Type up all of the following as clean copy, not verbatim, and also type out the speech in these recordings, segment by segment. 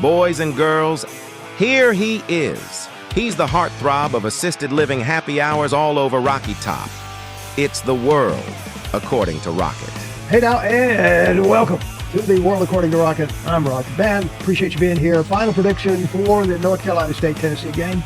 Boys and girls, here he is. He's the heartthrob of assisted living happy hours all over Rocky Top. It's the world, according to Rocket. Hey now, and welcome to the World According to Rocket. I'm Rocket. Man, appreciate you being here. Final prediction for the North Carolina State-Tennessee game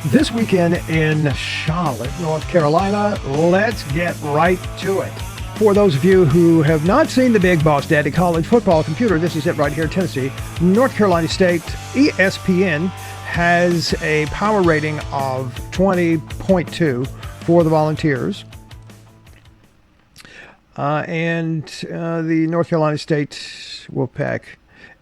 this weekend in Charlotte, North Carolina. Let's get right to it. For those of you who have not seen the Big Boss Daddy College Football Computer, this is it right here, Tennessee. North Carolina State, ESPN, has a power rating of 20.2 for the Volunteers. And the North Carolina State Wolfpack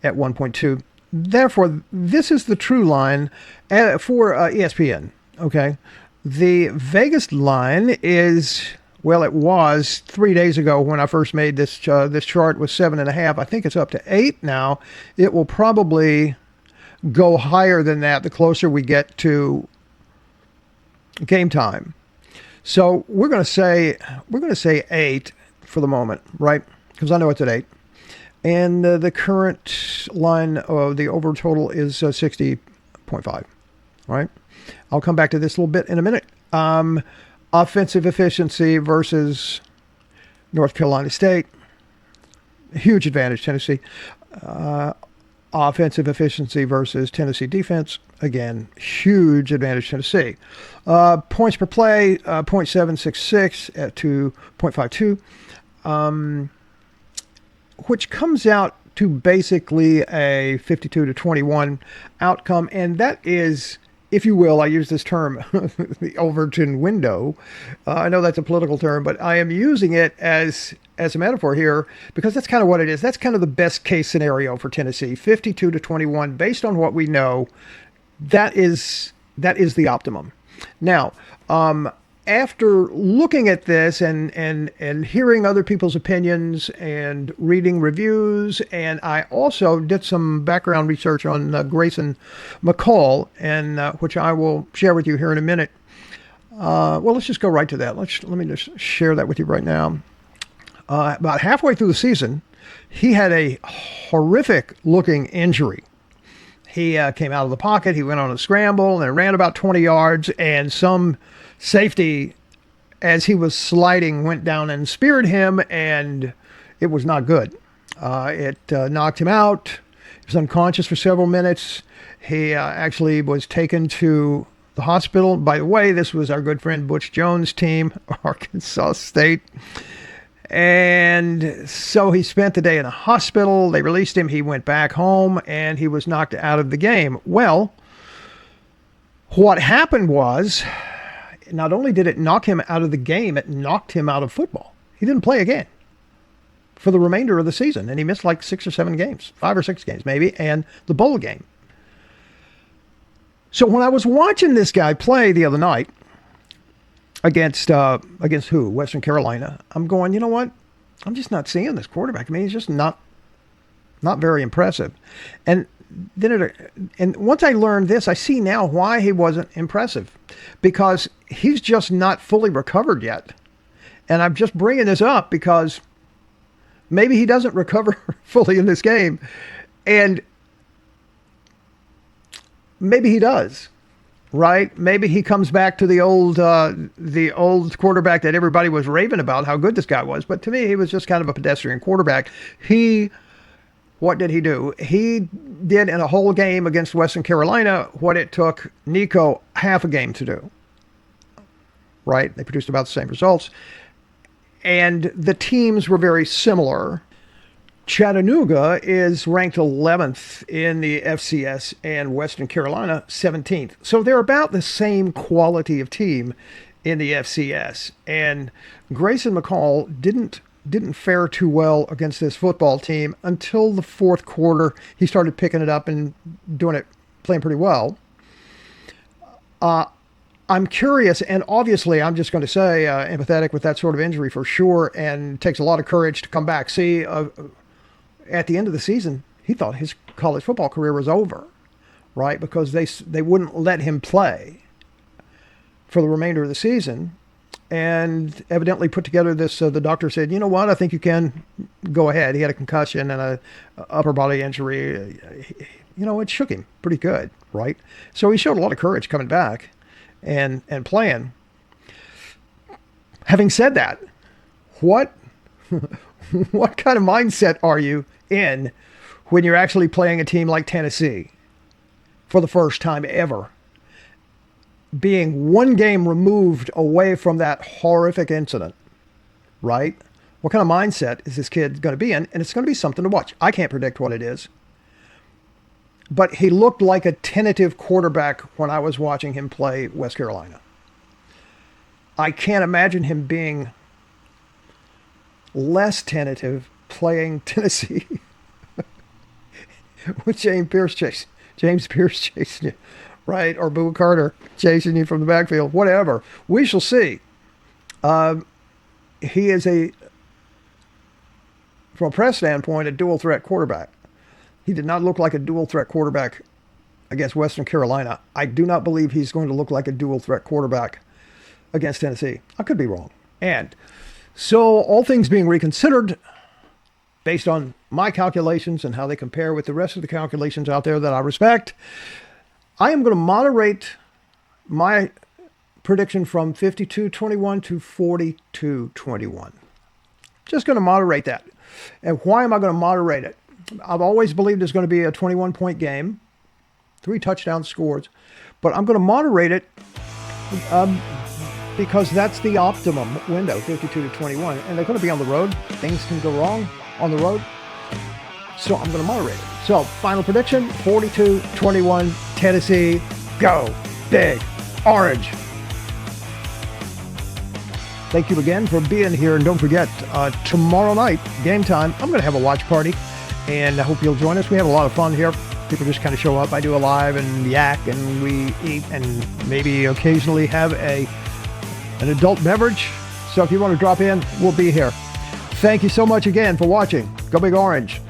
at 1.2. Therefore, this is the true line for ESPN, okay? The Vegas line is... Well, it was 3 days ago when I first made this this chart was 7.5. I think it's up to 8 now. It will probably go higher than that the closer we get to game time. So we're going to say 8 for the moment, right? Because I know it's at 8. And the current line of the over total is 60.5, right? I'll come back to this a little bit in a minute. Offensive efficiency versus North Carolina State. Huge advantage, Tennessee. Offensive efficiency versus Tennessee defense. Again, huge advantage, Tennessee. Points per play, 0.766 to 0.52, which comes out to basically a 52-21 outcome. And that is... If you will, I use this term, the Overton window. I know that's a political term, but I am using it as a metaphor here because that's kind of what it is. That's kind of the best case scenario for Tennessee, 52-21, based on what we know. That is the optimum. Now, after looking at this and hearing other people's opinions and reading reviews, and I also did some background research on Grayson McCall, and which I will share with you here in a minute. Well, let's just go right to that. Let me just share that with you right now. About halfway through the season, he had a horrific-looking injury. He came out of the pocket, he went on a scramble, and ran about 20 yards, and some safety, as he was sliding, went down and speared him, and it was not good. It knocked him out. He was unconscious for several minutes. He actually was taken to the hospital. By the way, this was our good friend Butch Jones' team, Arkansas State. And so he spent the day in a hospital. They released him. He went back home, and he was knocked out of the game. Well, what happened was... Not only did it knock him out of the game, it knocked him out of football. He didn't play again for the remainder of the season, and he missed like 6 or 7 games, 5 or 6 games maybe, and the bowl game. So when I was watching this guy play the other night against who? Western Carolina. I'm going, you know what? I'm just not seeing this quarterback. I mean, he's just not very impressive. And once I learned this, I see now why he wasn't impressive, because he's just not fully recovered yet. And I'm just bringing this up because maybe he doesn't recover fully in this game, and maybe he does, right? Maybe he comes back to the old quarterback that everybody was raving about, how good this guy was. But to me, he was just kind of a pedestrian quarterback. What did he do? He did in a whole game against Western Carolina what it took Nico half a game to do. Right? They produced about the same results. And the teams were very similar. Chattanooga is ranked 11th in the FCS and Western Carolina 17th. So they're about the same quality of team in the FCS. And Grayson McCall didn't fare too well against this football team until the fourth quarter. He started picking it up and playing pretty well. I'm curious, and obviously I'm just going to say empathetic with that sort of injury for sure, and it takes a lot of courage to come back. See, at the end of the season, he thought his college football career was over, right? Because they wouldn't let him play for the remainder of the season. and evidently put together this. The doctor said, "You know what? I think you can go ahead." He had a concussion and a upper body injury. It shook him pretty good, right? So he showed a lot of courage coming back and playing. Having said that, what what kind of mindset are you in when you're actually playing a team like Tennessee for the first time ever, being one game removed away from that horrific incident, right? What kind of mindset is this kid going to be in? And it's going to be something to watch. I can't predict what it is. But he looked like a tentative quarterback when I was watching him play West Carolina. I can't imagine him being less tentative playing Tennessee with James Pierce chasing you, right? Or Boo Carter chasing you from the backfield, whatever. We shall see. He is from a press standpoint, a dual threat quarterback. He did not look like a dual threat quarterback against Western Carolina. I do not believe he's going to look like a dual threat quarterback against Tennessee. I could be wrong. And so all things being reconsidered, based on my calculations and how they compare with the rest of the calculations out there that I respect, I am going to moderate my prediction from 52-21 to 42-21. Just going to moderate that. And why am I going to moderate it? I've always believed it's going to be a 21-point game, 3 touchdown scores, but I'm going to moderate it because that's the optimum window, 52-21, and they're going to be on the road. Things can go wrong on the road, so I'm going to moderate it. So, final prediction, 42-21, Tennessee, go big orange. Thank you again for being here, and don't forget, tomorrow night, game time, I'm going to have a watch party, and I hope you'll join us. We have a lot of fun here. People just kind of show up. I do a live and yak, and we eat, and maybe occasionally have an adult beverage. So if you want to drop in, we'll be here. Thank you so much again for watching. Go Big Orange.